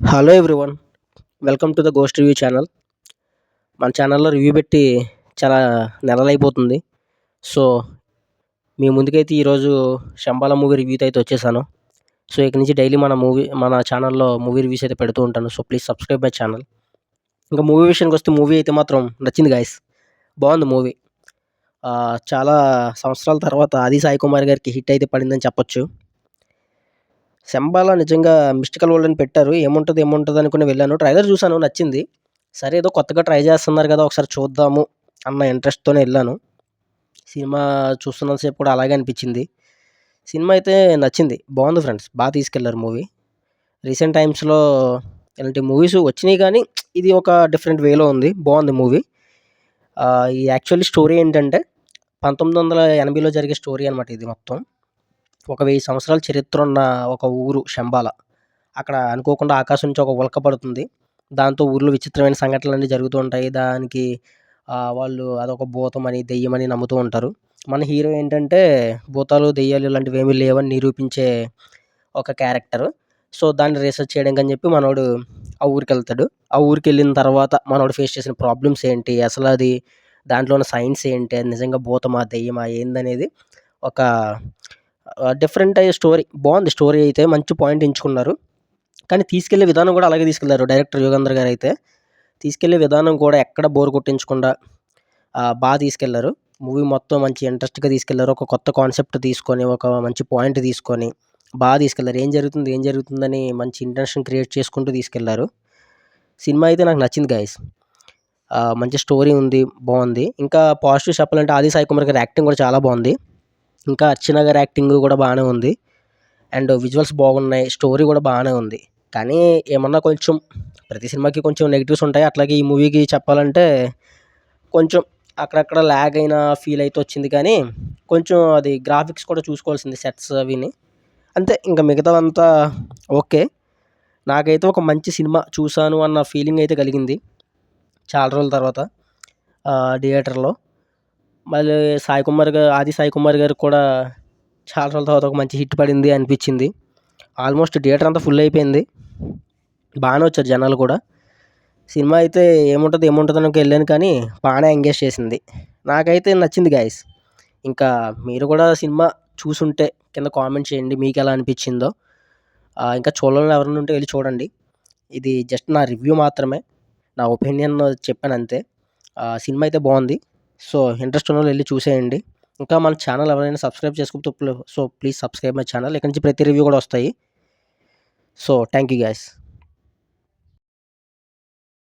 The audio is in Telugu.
Hello everyone. Welcome to the ghost review channel. మన ఛానల్‌లో రివ్యూ పెట్టి చాలా నెలలైపోతుంది. సో, మీ ముందుకైతే ఈరోజు 'శంబాల' మూవీ రివ్యూతో అయితే వచ్చేసాను. సో, ఇక నుంచి డైలీ మన ఛానల్‌లో మూవీ రివ్యూస్ అయితే పెడుతూ ఉంటాను. So, please subscribe my channel. ఇంకా మూవీ విషయానికొస్తే మూవీ అయితే మాత్రం నచ్చింది గాయ్స్. బావుంది మూవీ. చాలా సంవత్సరాల తర్వాత ఆది సాయి కుమార్ గారికి హిట్ అయితే పడిందని చెప్పొచ్చు. 'శంబాల' నిజంగా మిస్టికల్ వరల్డ్ అని పెట్టారు. ఏముంటది అనుకుని వెళ్ళాను. ట్రైలర్ చూసాను, నచ్చింది. సరే ఏదో కొత్తగా ట్రై చేస్తున్నారు కదా! ఒకసారి చూద్దాము అన్న ఇంట్రెస్ట్‌తోనే ఎళ్ళాను. సినిమా చూస్తున్నంత సేపు కూడా అలాగే అనిపించింది. సినిమా అయితే నచ్చింది. బావుంది ఫ్రెండ్స్. తీసుకెళ్లారు మూవీ. రీసెంట్ టైమ్స్‌లో ఇలాంటి మూవీస్ వచ్చినియి గానీ, ఇది ఒక డిఫరెంట్ వేలో ఉంది. బావుంది మూవీ. ఈ యాక్చువల్లీ స్టోరీ ఏంటంటే 1980లో జరిగే స్టోరీ అనమాట ఇది మొత్తం. ఒక 1000 సంవత్సరాల చరిత్రున్న ఒక ఊరు శంబాల. అక్కడ అనుకోకుండా ఆకాశం నుంచి ఒక ఉల్క పడుతుంది. దాంతో ఊర్లో విచిత్రమైన సంఘటనలన్నీ జరుగుతూ ఉంటాయి. దానికి వాళ్ళు అదొక భూతమని, దెయ్యమని నమ్ముతూ ఉంటారు. మన హీరో ఏంటంటే భూతాలు, దెయ్యాలు ఇలాంటివేమీ లేవని నిరూపించే ఒక క్యారెక్టరు. సో, దాన్ని రీసెర్చ్ చేయడానికని చెప్పి మనోడు ఆ ఊరికెళ్తాడు. ఆ ఊరికెళ్ళిన తర్వాత మనోడు ఫేస్ చేసిన ప్రాబ్లమ్స్ ఏంటి? అసలది దాంట్లో ఉన్న సైన్స్ ఏంటి? అది నిజంగా భూతమా? దెయ్యమా? ఏందనేది ఒక డిఫరెంట్ అయ్యే స్టోరీ. బావుంది స్టోరీ అయితే. మంచి పాయింట్ ఎంచుకున్నారు. కానీ తీసుకెళ్ళే విధానం కూడా అలాగే తీసుకెళ్లారు డైరెక్టర్ యుగంధర్ గారైతే. తీసుకెళ్ళే విధానం కూడా ఎక్కడ బోర్ కొట్టించకుండా తీసుకెళ్లారు. మూవీ మొత్తం మంచి ఇంట్రెస్ట్‌గా తీసుకెళ్లారు. ఒక కొత్త కాన్సెప్ట్ తీసుకొని, ఒక మంచి పాయింట్ తీసుకొని తీసుకెళ్లారు. ఏం జరుగుతుందని మంచి ఇంటెన్షన్ క్రియేట్ చేసుకుంటూ తీసుకెళ్లారు. సినిమా అయితే నాకు నచ్చింది గైస్. మంచి స్టోరీ ఉంది. బావుంది. ఇంకా పాజిటివ్ చెప్పాలంటే ఆది సాయి కుమార్ గారి యాక్టింగ్ కూడా చాలా బావుంది. ఇంకా అర్చన గారి యాక్టింగ్ కూడా బానే ఉంది. అండ్ విజువల్స్ బాగున్నాయి. స్టోరీ కూడా బానే ఉంది. కానీ ఏమన్నా కొంచెం ప్రతి సినిమాకి కొంచెం నెగెటివ్స్ ఉంటాయి. అట్లాగే ఈ మూవీకి చెప్పాలంటే కొంచెం అక్కడక్కడ ల్యాగ్ అయిన ఫీల్ అయితే వచ్చింది కానీ, కొంచెం అది గ్రాఫిక్స్ కూడా చూసుకోవాల్సింది సెట్స్ అవిని. అంతే ఇంక మిగతాదంతా ఓకే. నాకైతే ఒక మంచి సినిమా చూసాను అన్న ఫీలింగ్ అయితే కలిగింది. చాలా రోజుల తర్వాత థియేటర్‌లో. మళ్ళీ ఆది సాయి కుమార్ గారికి కూడా చాలా రోజుల తర్వాత ఒక మంచి హిట్ పడింది అనిపిచ్చింది. ఆల్మోస్ట్ థియేటర్ అంతా ఫుల్ అయిపోయింది. బానే వచ్చారు జనాలు కూడా. సినిమా అయితే ఏముంటదనుకో ఎళ్ళాను కానీ బానే ఎంగేజ్ చేసింది. నాకైతే నచ్చింది గైస్. ఇంకా మీరు కూడా సినిమా చూసుంటే కింద కామెంట్ చేయండి మీకెలా అనిపిచ్చిందో. ఇంకా చూడనోళ్ళు ఎవరైనా ఉంటే ఎళ్లి చూడండి. ఇది జస్ట్ నా రివ్యూ మాత్రమే. నా ఒపీనియన్ చెప్పానంతే. సినిమా అయితే బావుంది. సో, ఇంట్రెస్ట్ ఉన్నోళ్ళు ఎళ్లి చూసేయండి. ఇంకా మన ఛానల్ ఎవరైనా సబ్స్క్రైబ్ చేసుకోకపోతే so, please subscribe my channel. ఇక్కడి నుంచి ప్రతి రివ్యూ కూడా వస్తాయి. So, thank you guys.